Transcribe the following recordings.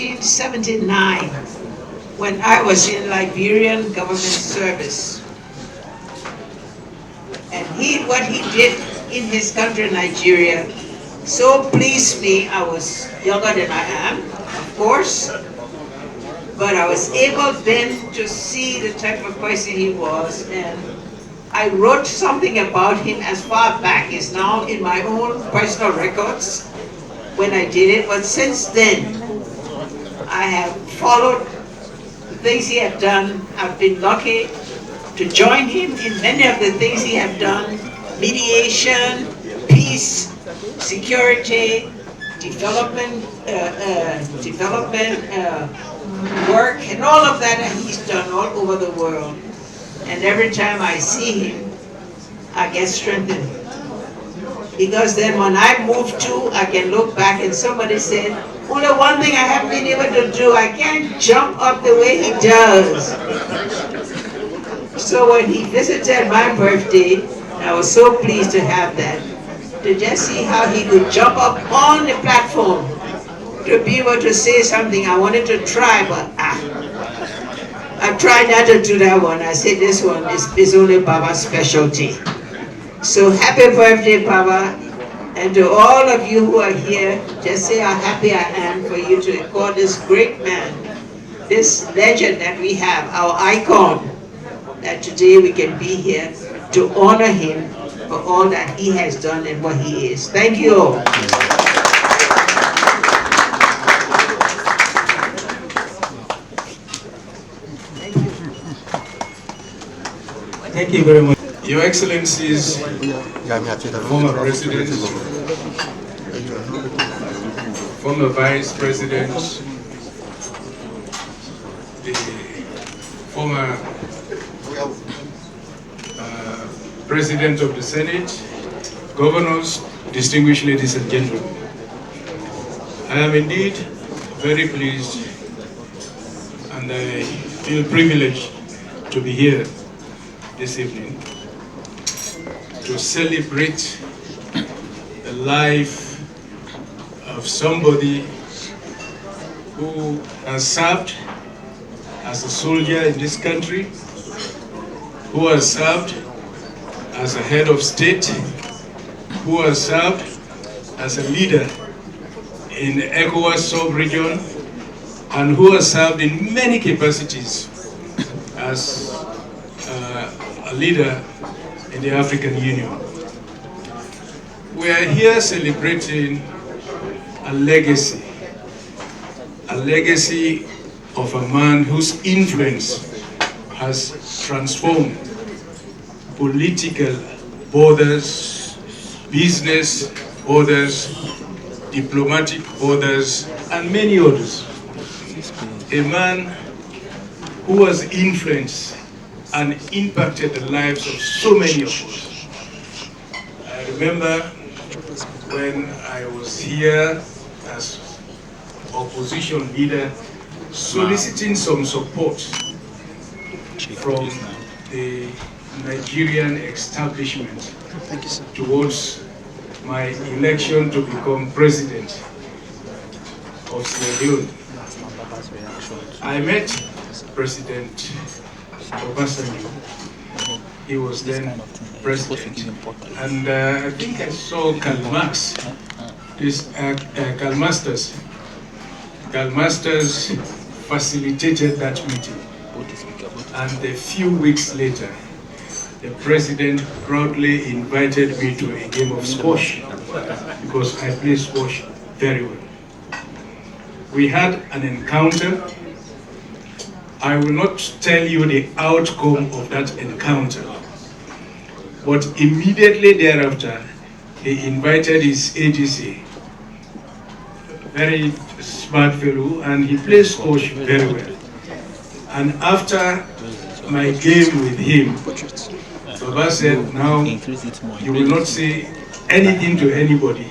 1979, when I was in Liberian government service. And what he did in his country, Nigeria, so pleased me. I was younger than I am, of course, but I was able then to see the type of person he was, and I wrote something about him as far back as now in my own personal records when I did it, but since then, I have followed the things he had done. I've been lucky to join him in many of the things he had done: mediation, peace, security, development work, and all of that he's done all over the world. And every time I see him, I get strengthened. Because then when I move to, I can look back and somebody said, only one thing I haven't been able to do, I can't jump up the way he does. So when he visited my birthday, I was so pleased to have that. To just see how he could jump up on the platform to be able to say something. I wanted to try, but I tried not to do that one. I said this one is only Baba's specialty. So happy birthday, Baba. And to all of you who are here, just say how happy I am for you to call this great man, this legend that we have, our icon, that today we can be here to honor him for all that he has done and what he is. Thank you all. Thank you very much. Your Excellencies, former President, former Vice President, the former President of the Senate, Governors, distinguished ladies and gentlemen. I am indeed very pleased and I feel privileged to be here this evening to celebrate the life of somebody who has served as a soldier in this country, who has served as a head of state, who has served as a leader in the ECOWAS sub-region, and who has served in many capacities as a leader in the African Union. We are here celebrating a legacy of a man whose influence has transformed political borders, business borders, diplomatic borders, and many others. A man who has influenced and impacted the lives of so many of us. I remember when I was here as opposition leader, soliciting some support from the Nigerian establishment towards my election to become president of Sierra Leone. I met President Obasanjo. He was then president, and I think I saw Karl Marx, Karl Masters facilitated that meeting, and a few weeks later, the president proudly invited me to a game of squash, because I play squash very well. We had an encounter. I will not tell you the outcome of that encounter, but immediately thereafter, he invited his ADC, very smart fellow, and he plays squash very well. And after my game with him, Baba said, now you will not say anything to anybody,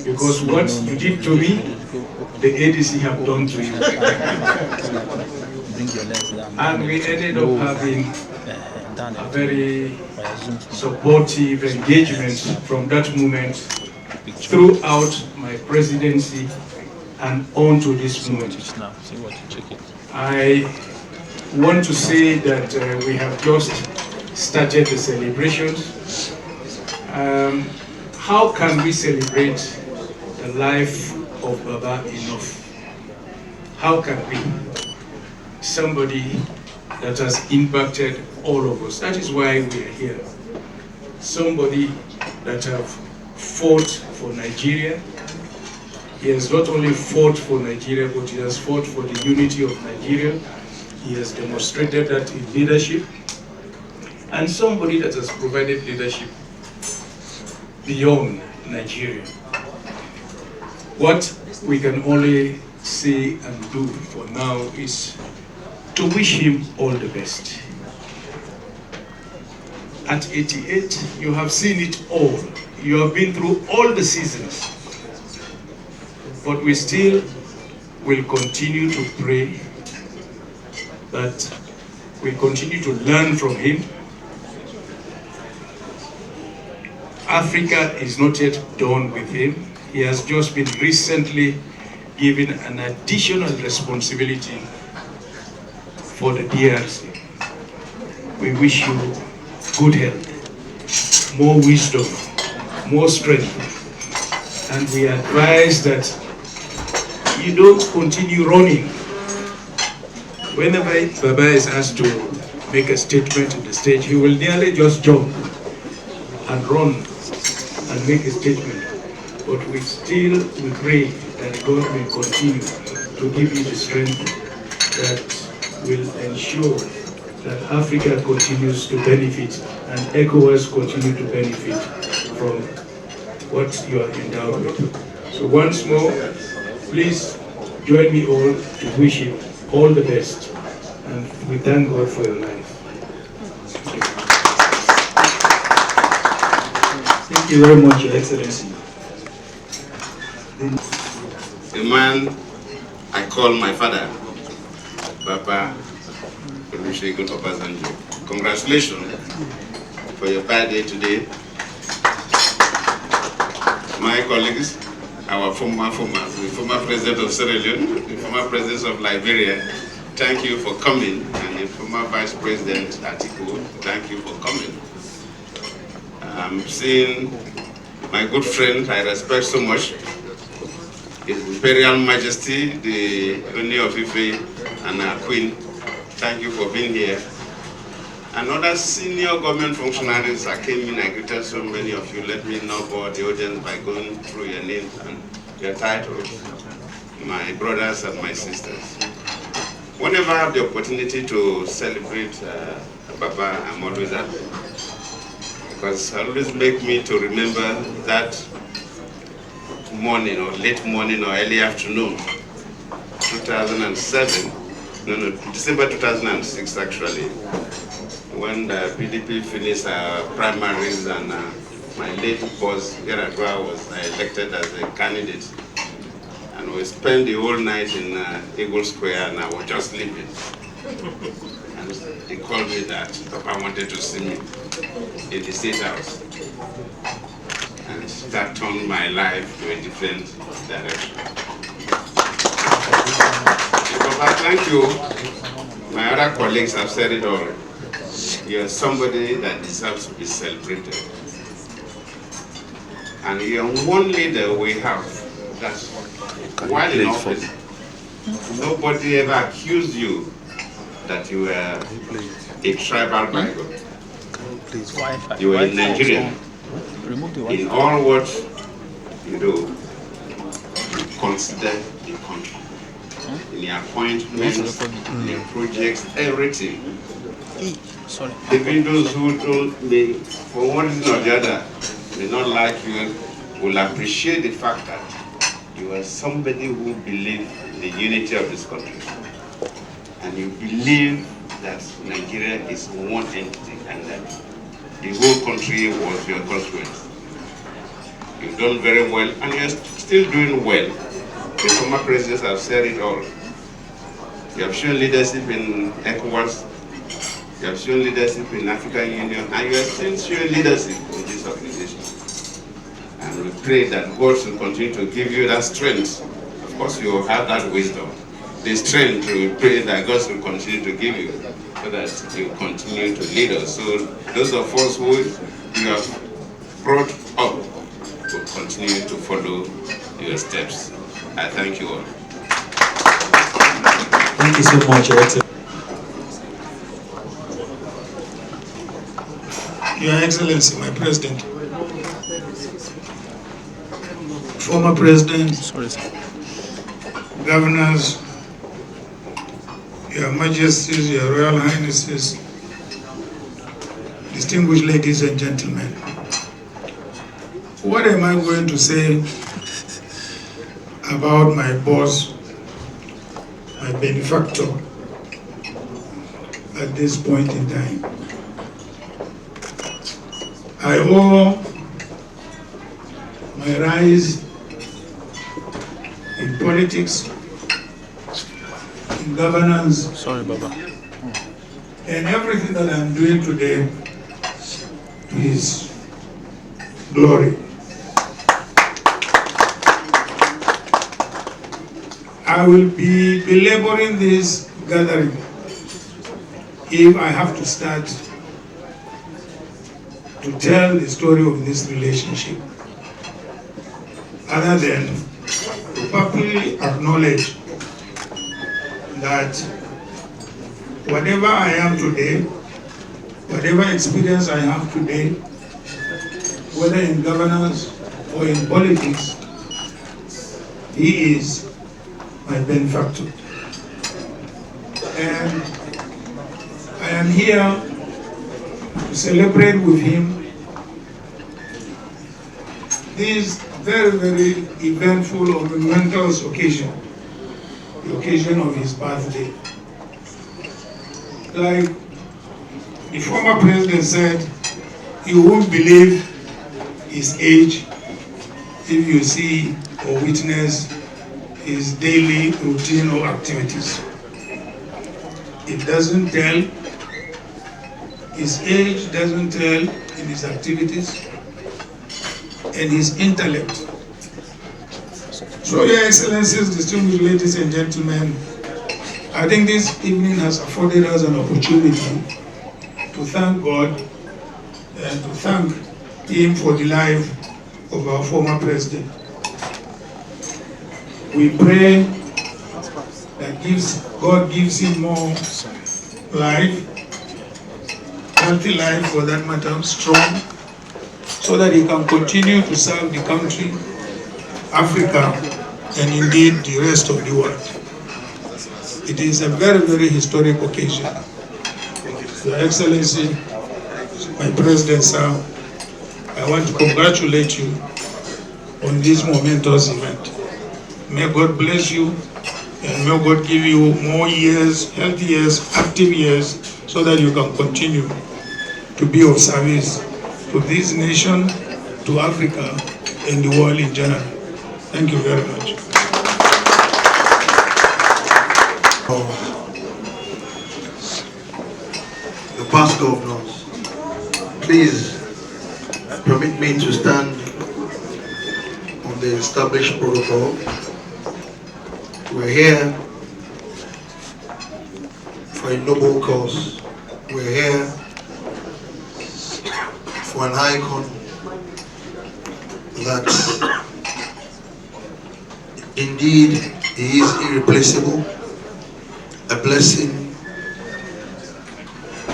because what you did to me, the ADC have done to you. And we ended up having a very supportive engagement from that moment throughout my presidency and on to this moment. I want to say that we have just started the celebrations. How can we celebrate the life of Baba enough? How can we? Somebody that has impacted all of us. That is why we are here. Somebody that have fought for Nigeria. He has not only fought for Nigeria, but he has fought for the unity of Nigeria. He has demonstrated that in leadership. And somebody that has provided leadership beyond Nigeria. What we can only say and do for now is to wish him all the best. At 88, you have seen it all. You have been through all the seasons. But we still will continue to pray that we continue to learn from him. Africa is not yet done with him. He has just been recently given an additional responsibility for the DRC. We wish you good health, more wisdom, more strength, and we advise that you don't continue running. Whenever Baba is asked to make a statement on the stage, he will nearly just jump and run and make a statement. But we pray that God will continue to give you the strength that will ensure that Africa continues to benefit and ECOWAS continue to benefit from what you are endowed with. So once more, please join me all to wish him all the best, and we thank God for your life. Thank you very much, Your Excellency. A man I call my father, Baba Olusegun Obasanjo. Congratulations for your birthday today. My colleagues, our former president of Sierra Leone, the former president of Liberia, thank you for coming, and the former vice president Atiku, thank you for coming. I'm seeing my good friend I respect so much, His Imperial Majesty, the Oni of Ife and our Queen. Thank you for being here. And other senior government functionaries that came in, I greeted so many of you. Let me know about the audience by going through your names and your titles, my brothers and my sisters. Whenever I have the opportunity to celebrate Baba, I'm always happy. Because it always makes me to remember that morning or late morning or early afternoon, 2007, December 2006 actually, when the PDP finished primaries and my late boss, Yaradua, was elected as a candidate. And we spent the whole night in Eagle Square and I was just leaving. And he called me that Papa wanted to see me in the State House. And that turned my life to a different direction. Papa, thank you. My other colleagues have said it all. You're somebody that deserves to be celebrated. And you're one leader we have that, while in office, nobody ever accused you that you were a tribal bigot. You were a Nigerian. In all what you do, you consider the country. In your appointments, in your projects, everything. Even those who may, for one reason or the other, may not like you, will appreciate the fact that you are somebody who believes in the unity of this country. And you believe that Nigeria is one entity and that the whole country was your constituent. You've done very well and you're still doing well. The former presidents have said it all. You have shown leadership in ECOWAS, you have shown leadership in African Union, and you are still showing leadership in this organization. And we pray that God will continue to give you that strength of course you have that wisdom, the strength to pray that God will continue to give you, so that you continue to lead us. So those of us who you have brought up will continue to follow your steps. I thank you all. Thank you so much, Your Excellency. Your Excellency, my President, former President, Governors, Your Majesties, Your Royal Highnesses, distinguished ladies and gentlemen, what am I going to say about my boss, my benefactor, at this point in time? I owe my rise in politics, in governance, and everything that I'm doing today to his glory. I will be belaboring this gathering if I have to start to tell the story of this relationship, other than to publicly acknowledge that whatever I am today, whatever experience I have today, whether in governance or in politics, he is my benefactor. And I am here to celebrate with him this very, very eventful or momentous occasion, the occasion of his birthday. Like the former president said, you won't believe his age if you see or witness his daily routine or activities. It doesn't tell, his age doesn't tell in his activities and his intellect. So, Your Excellencies, distinguished ladies and gentlemen, I think this evening has afforded us an opportunity to thank God and to thank him for the life of our former president. We pray that God gives him more life, healthy life for that matter, strong, so that he can continue to serve the country, Africa, and indeed the rest of the world. It is a very, very historic occasion. Your Excellency, my President, sir, I want to congratulate you on this momentous event. May God bless you, and may God give you more years, healthy years, active years, so that you can continue to be of service to this nation, to Africa, and the world in general. Thank you very much. The past governors, please permit me to stand on the established protocol. We're here for a noble cause. We're here for an icon that indeed he is irreplaceable, a blessing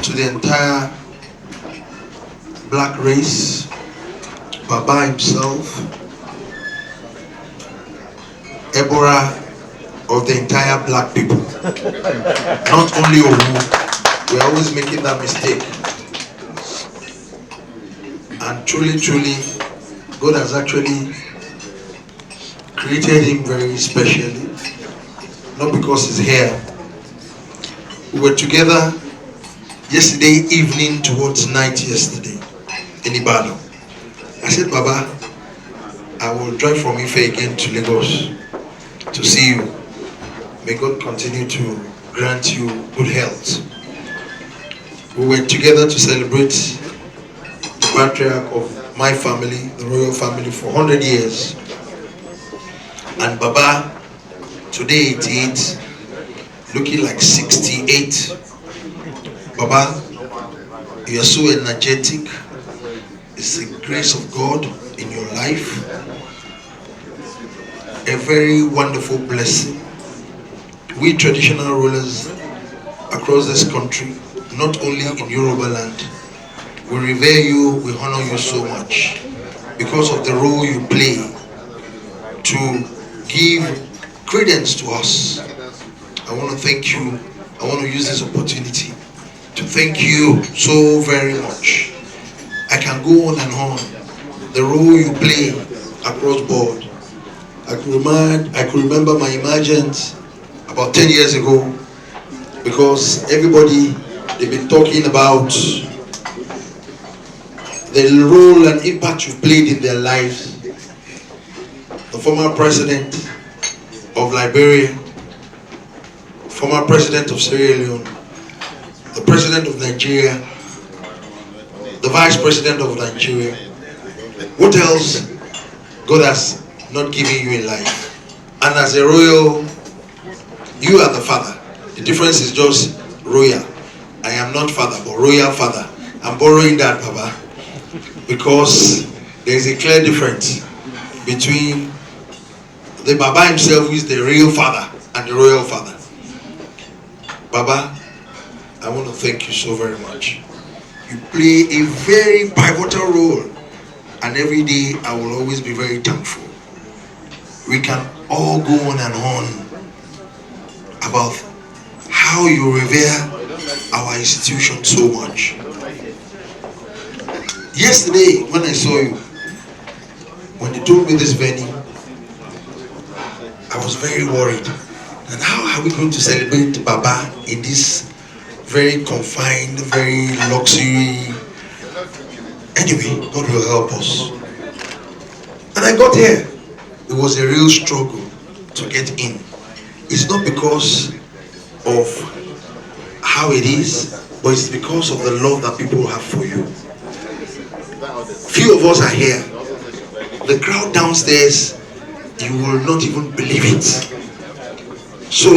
to the entire black race, Baba himself, Delborough of the entire black people, not only Owu. We're always making that mistake. And truly, truly, God has actually created him very specially, not because he's here. We were together yesterday evening towards night yesterday in Ibadan. I said, Baba, I will drive from Ife again to Lagos to see you. May God continue to grant you good health. We were together to celebrate the patriarch of my family, the royal family, for 100 years. And Baba today 88, looking like 68. Baba, you are so energetic. It's the grace of God in your life. A very wonderful blessing. We traditional rulers across this country, not only in Yoruba land, we revere you, we honor you so much because of the role you play to give credence to us. I want to thank you. I want to use this opportunity to thank you so very much. I can go on and on. The role you play across board. I could remember my emergence about 10 years ago, because everybody, they've been talking about the role and impact you played in their lives. The former president of Liberia, former president of Sierra Leone, the president of Nigeria, the vice president of Nigeria. What else God has not given you in life? And as a royal, you are the father. The difference is just royal. I am not father, but royal father. I'm borrowing that, Baba, because there is a clear difference between the Baba himself, who is the real father, and the royal father. Baba, I want to thank you so very much. You play a very pivotal role, and every day I will always be very thankful. We can all go on and on about how you revere our institution so much. Yesterday, when I saw you, when they told me this venue, I was very worried. And how are we going to celebrate Baba in this very confined, very luxury? Anyway, God will help us. And I got here. It was a real struggle to get in. It's not because of how it is, but it's because of the love that people have for you. Few of us are here. The crowd downstairs, you will not even believe it. So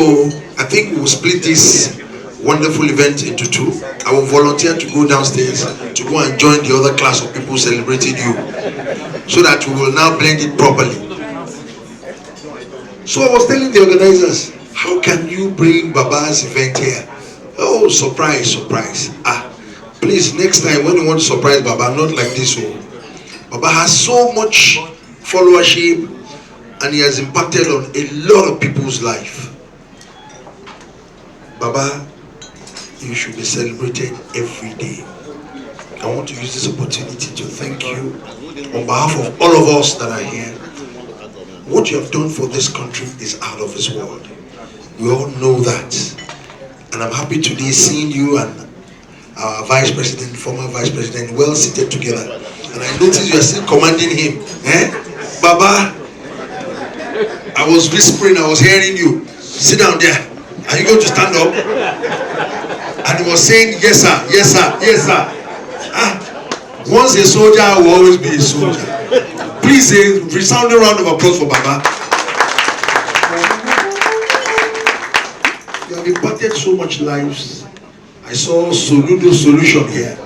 I think we will split this wonderful event into two. I will volunteer to go downstairs to go and join the other class of people celebrating you, so that we will now blend it properly. So I was telling the organizers, how can you bring Baba's event here? Oh, surprise, surprise. Please, next time when you want to surprise Baba, not like this. Baba has so much followership, and he has impacted on a lot of people's life. Baba, you should be celebrated every day. I want to use this opportunity to thank you on behalf of all of us that are here. What you have done for this country is out of this world. We all know that. And I'm happy today seeing you and our vice president, former vice president, well seated together. And I noticed you are still commanding him. Baba, I was whispering, I was hearing you. Sit down there. Are you going to stand up? And he was saying, yes sir, yes sir, yes sir. Once a soldier, I will always be a soldier. Please, a resounding round of applause for Baba. You have impacted so much lives. I saw Soludo Solution here.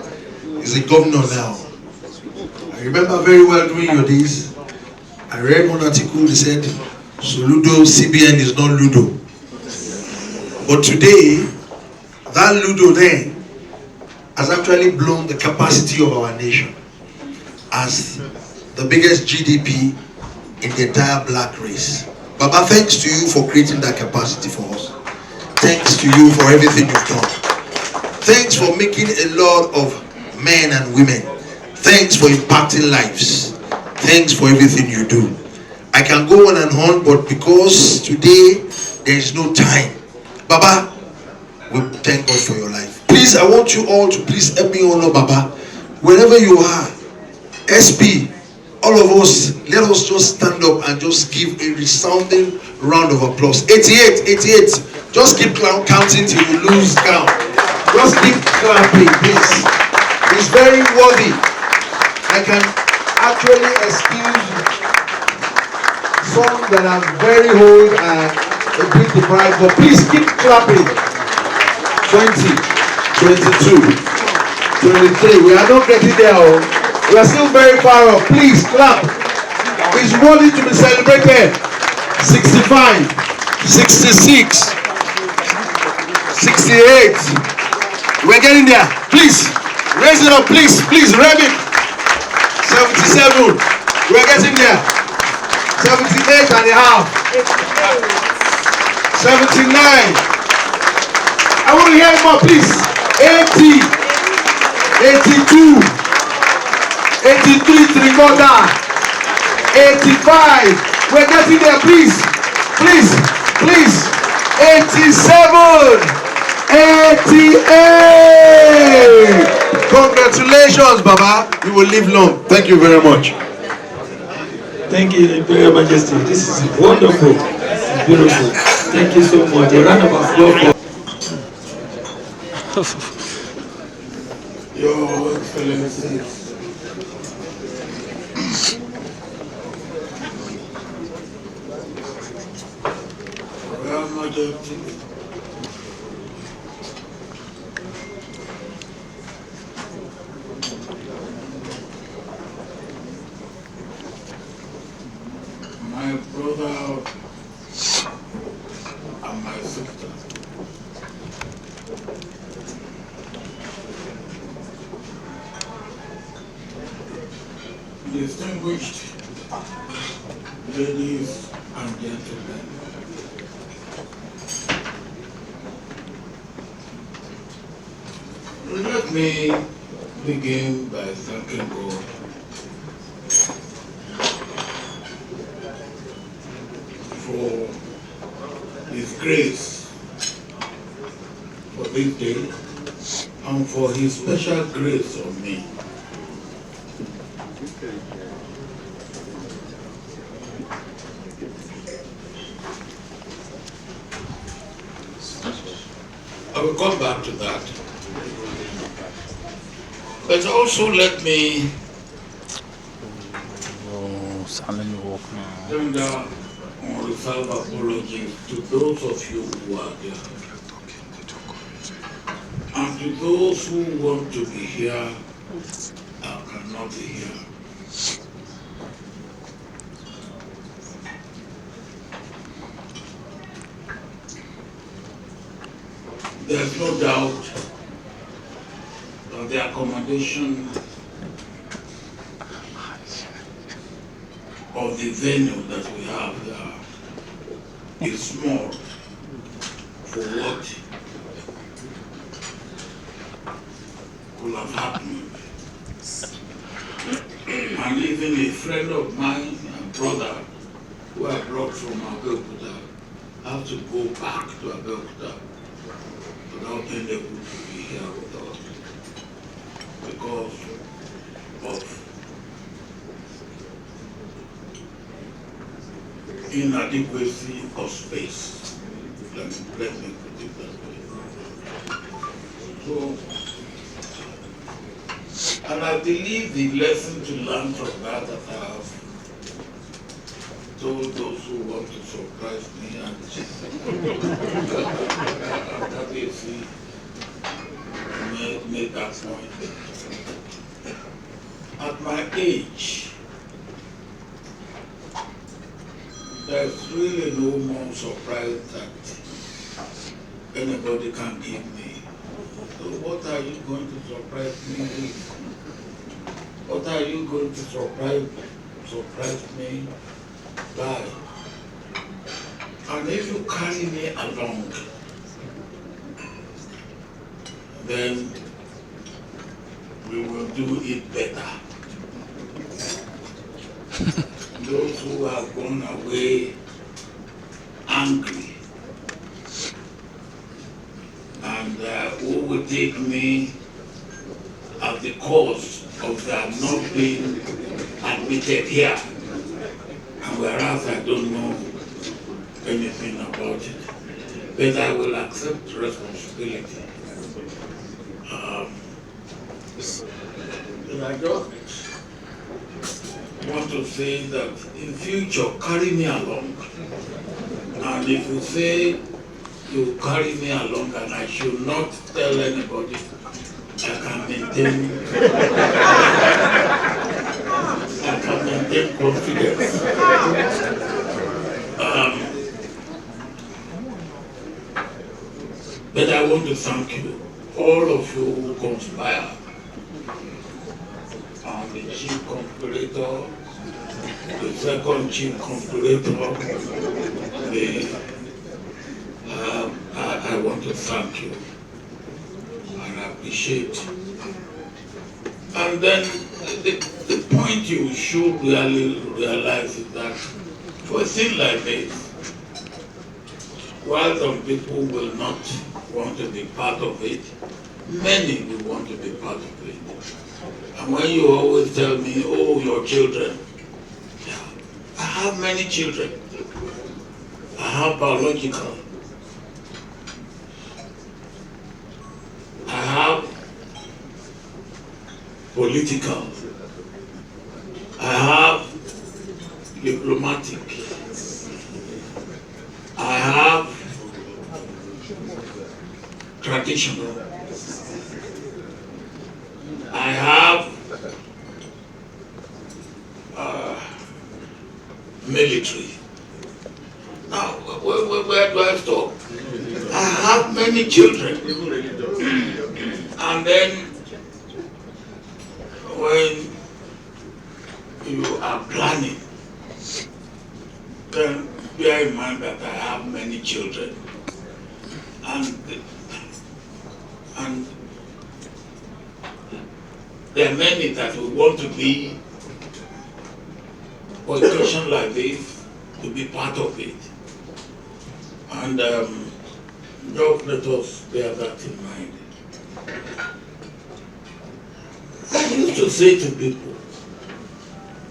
He's a governor now. I remember very well during your days, I read one article that said, Soludo CBN is not Ludo. But today, that Ludo there has actually blown the capacity of our nation as the biggest GDP in the entire black race. Baba, thanks to you for creating that capacity for us. Thanks to you for everything you've done. Thanks for making a lot of men and women. Thanks for impacting lives. Thanks for everything you do. I can go on and on, but because today there is no time, Baba, we thank God for your life. Please, I want you all to please help me honor Baba. Wherever you are, SP, all of us, let us just stand up and just give a resounding round of applause. 88, 88. Just keep counting till you lose count. Just keep clapping, please. It's very worthy. I can actually excuse some that are very old and a bit deprived, but please keep clapping. 20, 22, 23. We are not getting there. Oh. We are still very far off. Please clap. It's worthy to be celebrated. 65, 66, 68. We're getting there. Please raise it up. Please rev it. 77. We're getting there. 78 and a half. 79. I want to hear more, please. 80. 82. 83 3/4. 85. We're getting there, please. 87. 88. Congratulations, Baba. You will live long. Thank you very much. Thank you, Imperial Majesty. This is wonderful. It's beautiful. Thank you so much. A round of applause for Your Excellency, Royal Majesty, my brother and my sister, distinguished ladies and gentlemen, let me begin by thanking God for His grace for this day and for His special grace on me. I will come back to that. But also let me tender unreserved apologies to those of you who are there. And to those who want to be here and cannot be here. There's no doubt that the accommodation of the venue that we have here is small for what could have happened. And even a friend of mine and brother who I brought from Abeokuta have to go back to Abeokuta without being able to be here with us because of inadequacy of space. Let me put it that way. So, and I believe the lesson to learn from that I have told those who want to surprise me and obviously made that point. At my age, there's really no more surprise that anybody can give me. So what are you going to surprise me with? What are you going to surprise me by? And if you carry me along, then we will do it better. Those who have gone away angry and who will take me at the cause of their not being admitted here, and whereas I don't know anything about it, but I will accept responsibility. And I just want to say that in future, carry me along And if you say you carry me along and I should not tell anybody, I can maintain confidence. But I want to thank you, all of you who conspire. I'm the chief conspirator, the second chief conspirator. I want to thank you and appreciate. And then the point you should really realize is that for a thing like this, while some people will not want to be part of it, many will want to be part of it. And when you always tell me, oh, your children, yeah, I have many children. I have biological. I have political. I have diplomatic. I have traditional. I have military. Now, where do I stop? I have many children. And then, when you are planning, then bear in mind that I have many children. And there are many that will want to be, for a occasion like this, to be part of it. And just let us bear that in mind. I used to say to people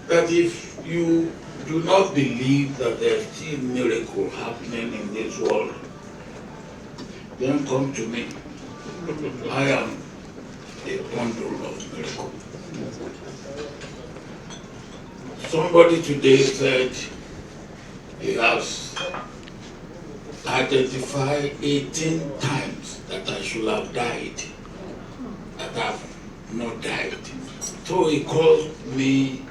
that if you do not believe that there is still miracle happening in this world, then come to me. I am a bundle of miracles. Somebody today said he has identified 18 times that I should have died, that I have not died. So he called me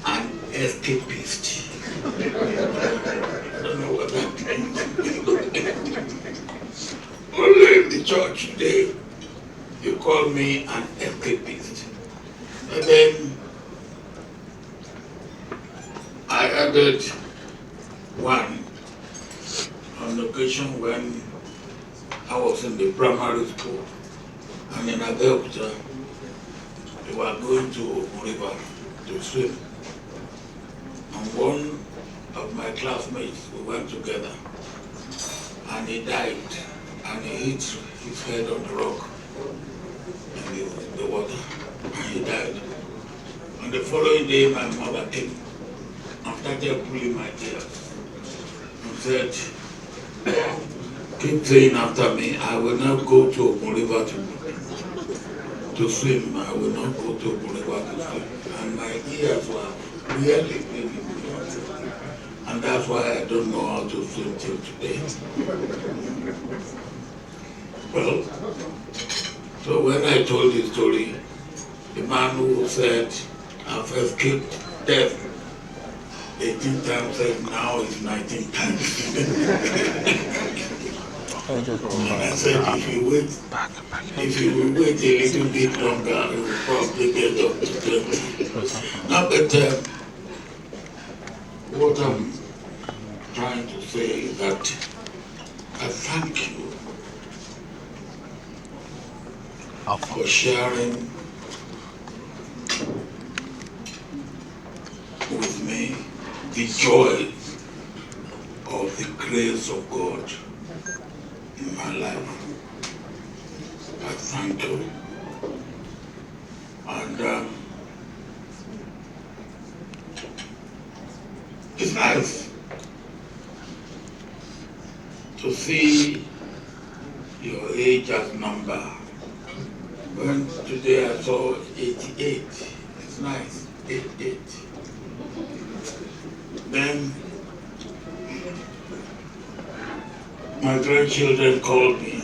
an escapist. I don't know what that means. Only in the church today, you call me an escapist. And then I added one on the occasion when I was in the primary school, and in Abeokuta, we were going to river to swim. And one of my classmates, we went together, and he died, and he hit his head on the rock in the water, and he died. And the following day, my mother came and started pulling my ears and said, keep saying after me, I will not go to Ogun River to swim. I will not go to Ogun River to swim. And my ears were really painful. And that's why I don't know how to swim till today. Well, so when I told the story, the man who said, I've escaped death 18 times said now it's 19 times. And I said, if you will wait a little bit longer, you will probably get up to 20. Now, but what I'm trying to say is that I thank you for sharing with me the joy of the grace of God in my life. I thank you. And it's nice to see your age as number. When today I saw 88, it's nice, 88. Then my grandchildren called me.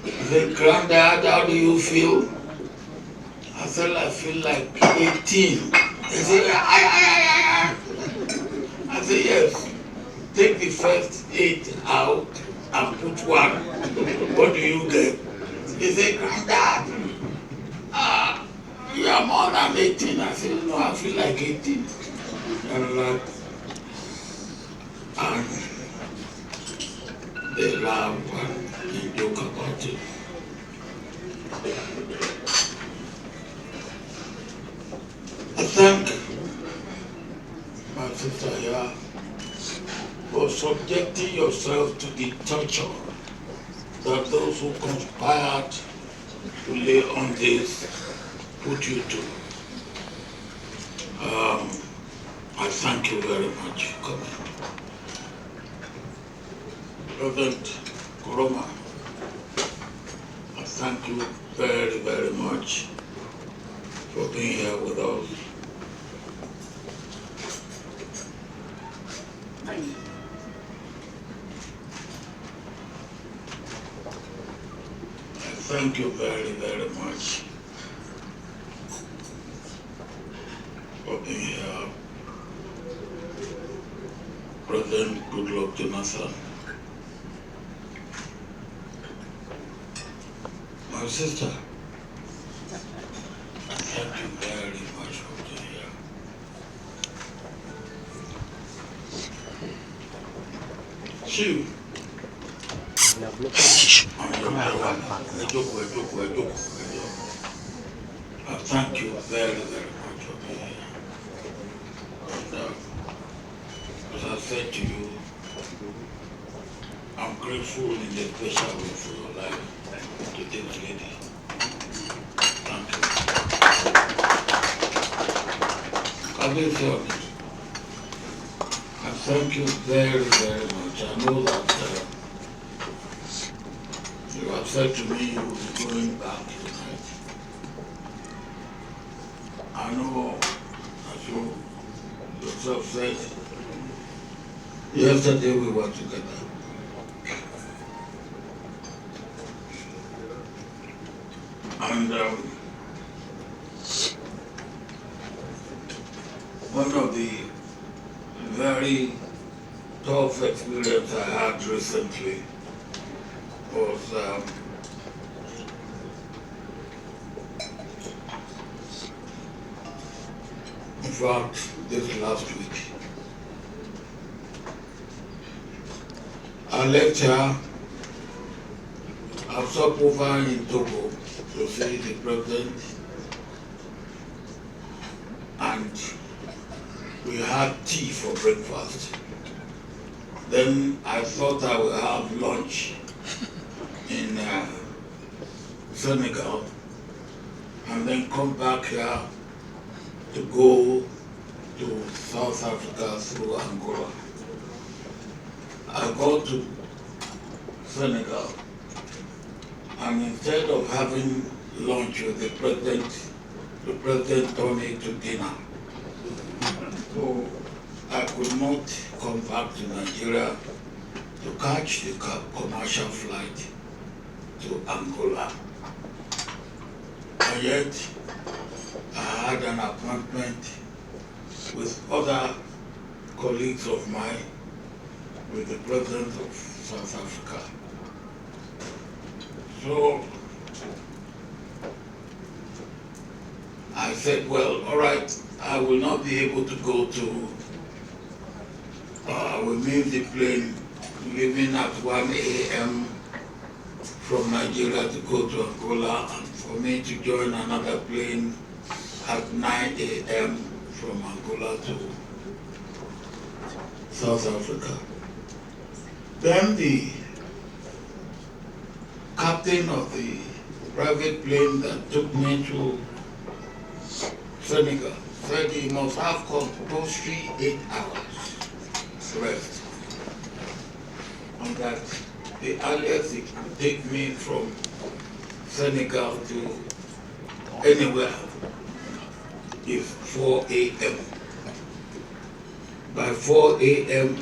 They said, Granddad, how do you feel? I said, I feel like 18. They said, I said, yes. Take the first 8 out and put 1. What do you get? They said, Granddad, you are more than 18. I said, no, I feel like 18. And they laugh and they joke about it. I thank my sister here for subjecting yourself to the torture that those who conspired to lay on this put you to. I thank you very much for coming. President Koroma, I thank you very, very much for being here with us. I thank you very, very much for being here. President Goodluck Jonathan, my sister, thank you very much for being here. Chief, I thank you very, very much for being here. And, as I said to you, I'm grateful in a special way for your life to this lady. Thank you. I thank you very, very much. I know that you have said to me you will be going back tonight. I know, as you yourself said, yesterday we were together. And one of the very tough experiences I had recently was in fact this last week. I left her. I stopped over in Togo to see the president, and we had tea for breakfast. Then I thought I would have lunch in Senegal and then come back here to go to South Africa through Angola. I got to Senegal, and instead of having lunch with the president told me to dinner. So I could not come back to Nigeria to catch the commercial flight to Angola. And yet I had an appointment with other colleagues of mine with the president of South Africa. So I said, well, all right, I will not be able to go to, I will leave the plane leaving at 1 a.m. from Nigeria to go to Angola, and for me to join another plane at 9 a.m. from Angola to South Africa. Then the captain of the private plane that took me to Senegal said he must have compulsory 8 hours rest, and that the earliest he could take me from Senegal to anywhere is 4 a.m. By 4 a.m.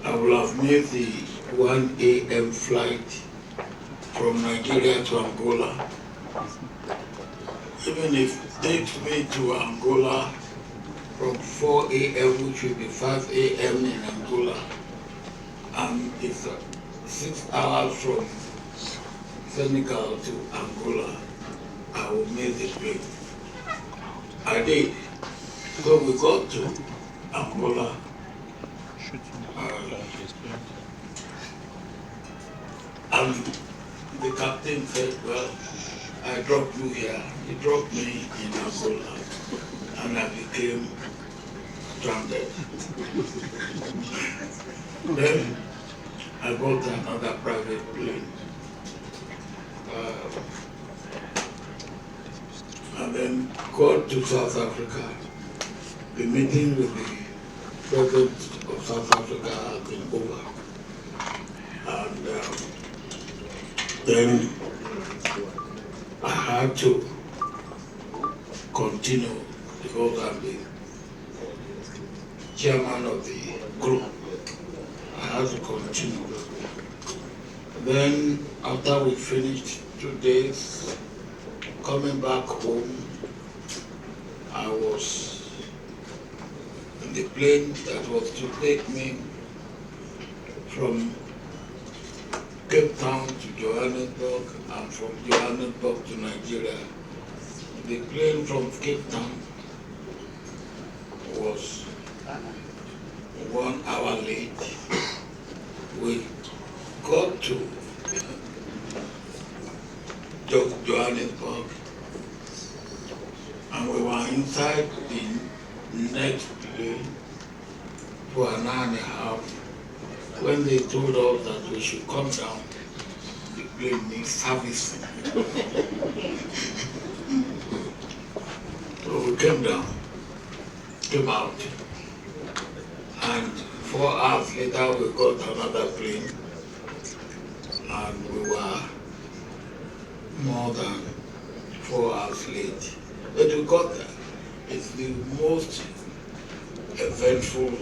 I will have made the 1 a.m. flight from Nigeria to Angola. Even if it takes me to Angola from 4 a.m., which will be 5 a.m. in Angola, and it's 6 hours from Senegal to Angola, I will miss the plane. I did. So we got to Angola. And the captain said, well, I dropped you here. He dropped me in Angola, and I became stranded. Then I got another private plane. And then got to South Africa. The meeting with the President of South Africa has been over. And then I had to continue because I'm the chairman of the group. I had to continue. Then after we finished 2 days, coming back home, I was in the plane that was to take me from Cape Town to Johannesburg and from Johannesburg to Nigeria. The plane from Cape Town was 1 hour late. We got to Johannesburg and we were inside the next plane for an hour and a half. When they told us that we should come down, the plane needs servicing. So we came down, came out, and 4 hours later we got another plane, and we were more than 4 hours late. But we got there. It's the most eventful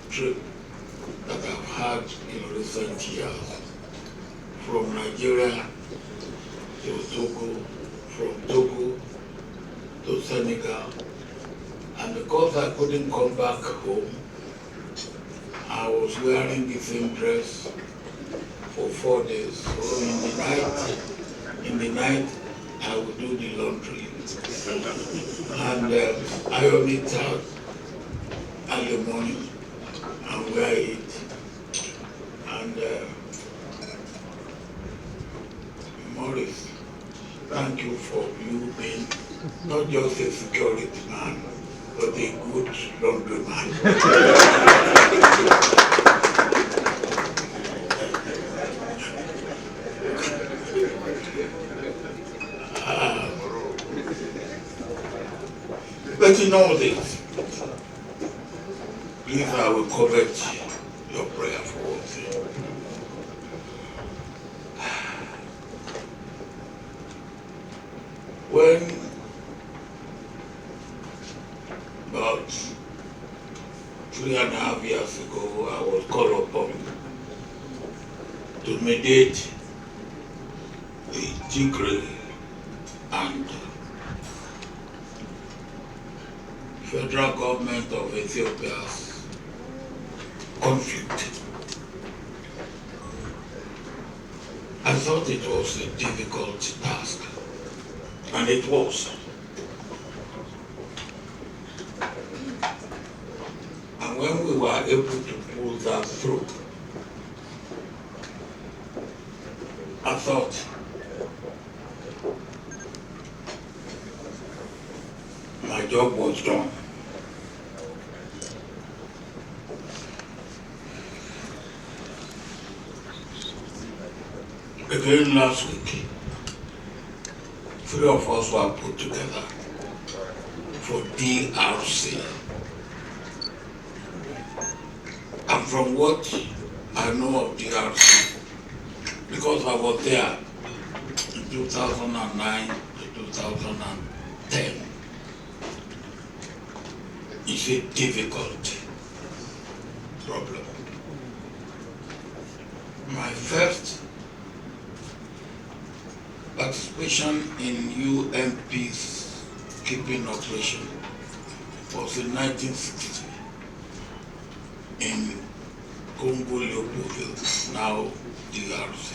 trip that I've had in recent years. From Nigeria to Togo, from Togo to Senegal. And because I couldn't come back home, I was wearing the same dress for 4 days. So in the night, I would do the laundry and iron it out early morning and wear it. And Maurice, thank you for you being not just a security man, but a good laundry man. But you know this, please, I will covet your prayer for one thing. When about 3.5 years ago, I was called upon to mediate the Tigray and federal government of Ethiopia's conflict. I thought it was a difficult task, and it was. And when we were able to pull that through, I thought my job was done. Again last week, 3 of us were put together for DRC. And from what I know of DRC, because I was there in 2009 to 2010, it's a difficult problem. My first participation in UN peacekeeping operation was in 1960 in Congo Leopoldville, now DRC.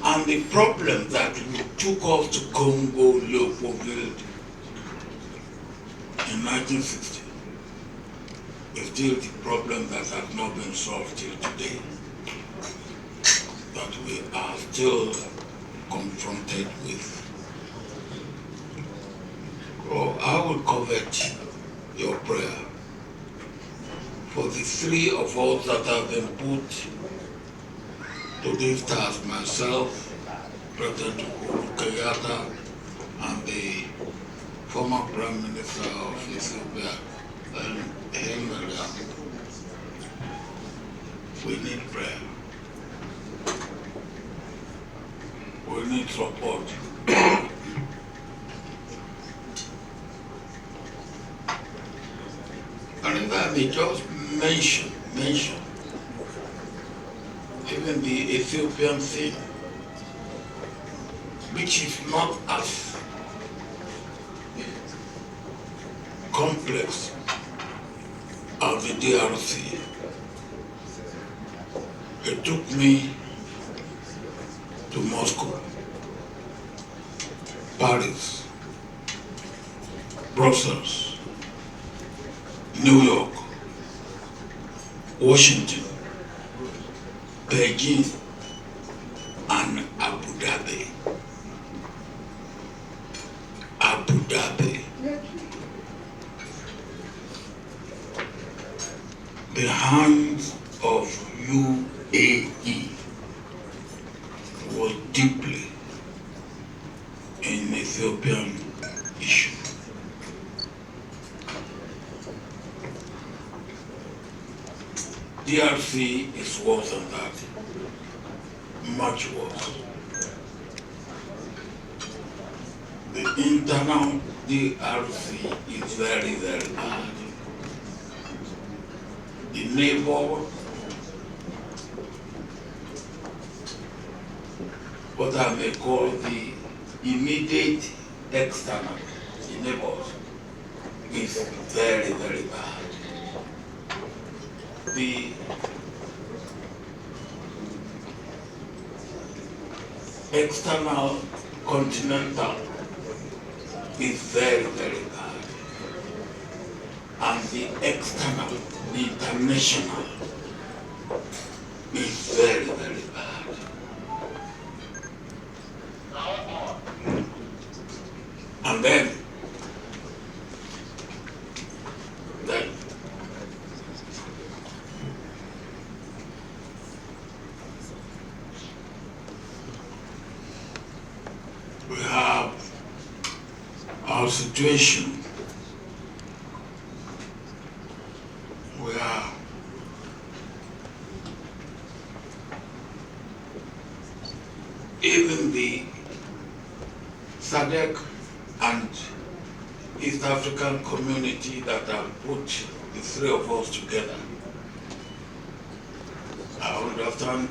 And the problem that took us to Congo Leopoldville in 1960 is still the problem that has not been solved till today, that we are still confronted with. Oh, I will covet your prayer for the three of us that have been put to this task, myself, President Olusegun and the former Prime Minister of Ethiopia, we need prayer. We need support. And if I may just mention even the Ethiopian thing, which is not as complex as the DRC. It took me to Moscow, Paris, Brussels, New York, Washington, Beijing, and Abu Dhabi. Abu Dhabi. The hands of UAE was deeply in Ethiopian issue. DRC is worse than that, much worse. The internal DRC is very, very bad. The neighbor, what I may call the immediate external, the neighbors, is very, very bad. The external continental is very, very bad. And the external, the international, is very, very bad. And then we have our situation where even the SADC and East African community that have put the three of us together, I understand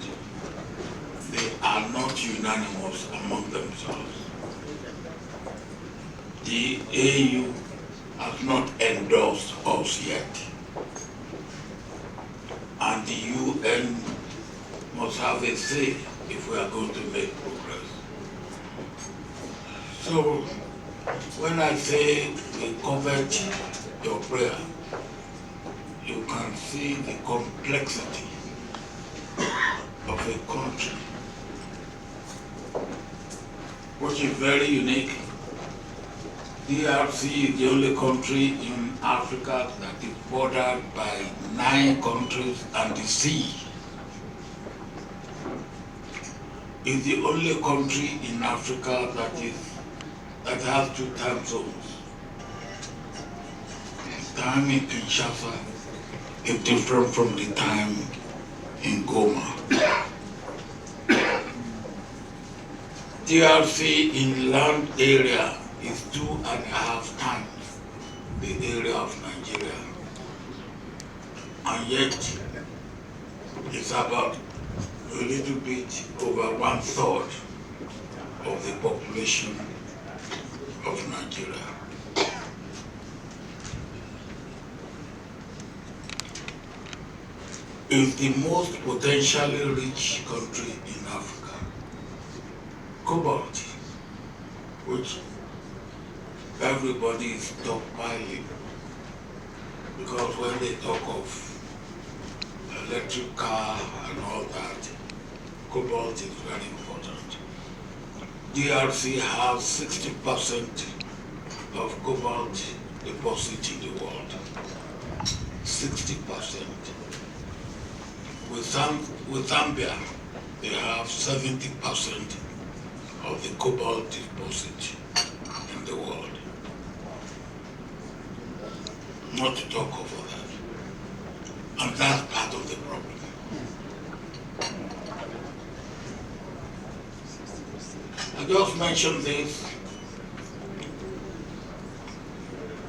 they are not unanimous among themselves. The AU has not endorsed us yet. And the UN must have a say if we are going to make progress. So, when I say we covet your prayer, you can see the complexity of a country which is very unique. DRC is the only country in Africa that is bordered by 9 countries and the sea. It's the only country in Africa that has 2 time zones. The time in Kinshasa is different from the time in Goma. DRC in land area is 2.5 times the area of Nigeria. And yet, is about a little bit over 1/3 of the population of Nigeria. Is the most potentially rich country in Africa. Cobalt, which everybody is stockpiling, because when they talk of electric car and all that, cobalt is very important. DRC has 60% of cobalt deposit in the world. 60%. With Zambia, they have 70% of the cobalt deposit in the world. Not to talk of that. And that's part of the problem. I just mentioned this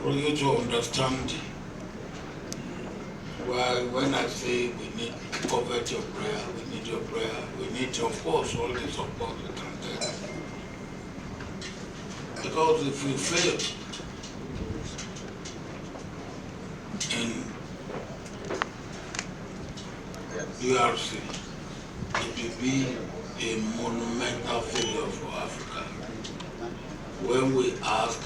for you to understand why when I say we need to covet your prayer, we need your prayer, we need, of course, all the support we can get. Because if we fail in DRC, it will be a monumental failure for Africa. When we ask,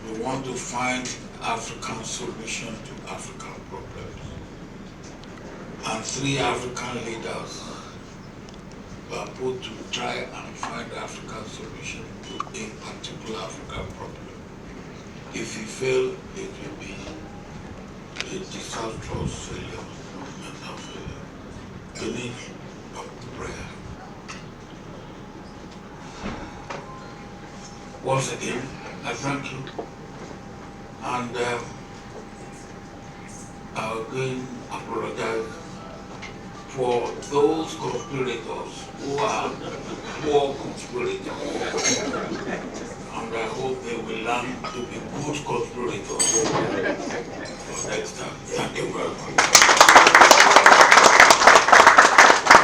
we want to find African solution to African problems. And 3 African leaders were put to try and find African solution to a particular African problem. If we fail, it will be a disastrous failure, monumental failure. We need prayer. Once again, I thank you. And I again apologize for those conspirators who are poor conspirators. And I hope they will learn to be good conspirators for next time. Thank you very much.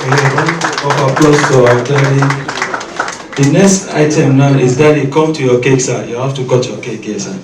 A round of applause to our daddy. The next item now is, Daddy, come to your cake, sir. You have to cut your cake here, sir.